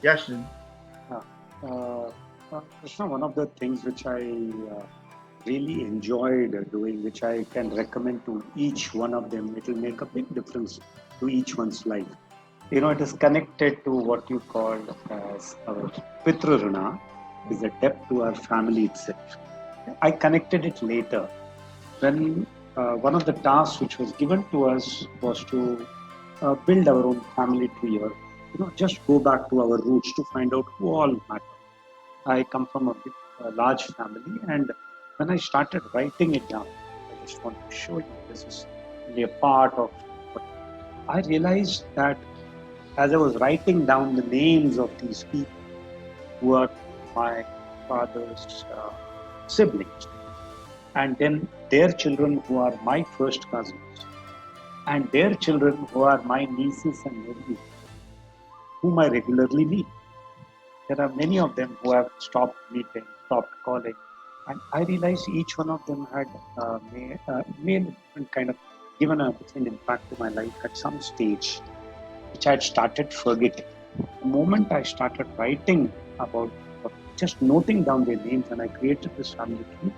Yes. Uh, Krishna, one of the things which I really enjoyed doing, which I can recommend to each one of them, it will make a big difference to each one's life. You know, it is connected to what you call as our Pitrurana, is a debt to our family itself. I connected it later when one of the tasks which was given to us was to build our own family tree, or just go back to our roots to find out who all matter. I come from a large family, and when I started writing it down, I just want to show you this is really a part of what I realized, that as I was writing down the names of these people who are my father's siblings, and then their children who are my first cousins, and their children who are my nieces and nephews, whom I regularly meet. There are many of them who have stopped meeting, stopped calling, and I realized each one of them had made a different kind of, given a different impact to my life at some stage, which I had started forgetting. The moment I started writing about, just noting down their names, and I created this family tree,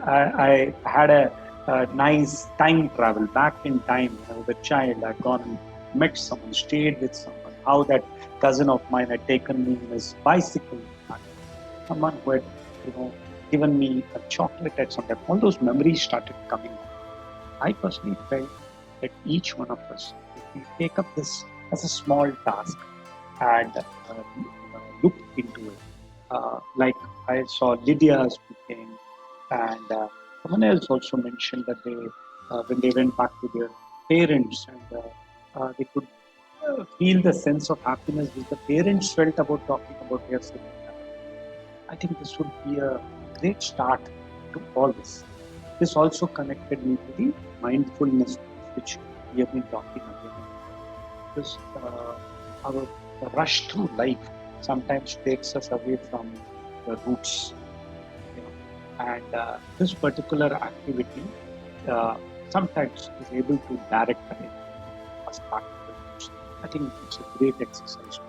I had a nice time travel back in time. When I was a child, I'd gone and met someone, stayed with someone. How that cousin of mine had taken me in his bicycle, and someone who had, you know, given me a chocolate at some time. All those memories started coming. I personally felt that each one of us, if we take up this as a small task and look into it, like I saw Lydia speaking, and someone else also mentioned that when they went back to their parents, and they could feel the sense of happiness which the parents felt about talking about their sibling. I think this would be a great start to all this. This also connected me to the mindfulness piece, which we have been talking again. Because our rush through life sometimes takes us away from the roots, you know. And this particular activity uh, sometimes is able to direct us back to the roots. I think it's a great exercise.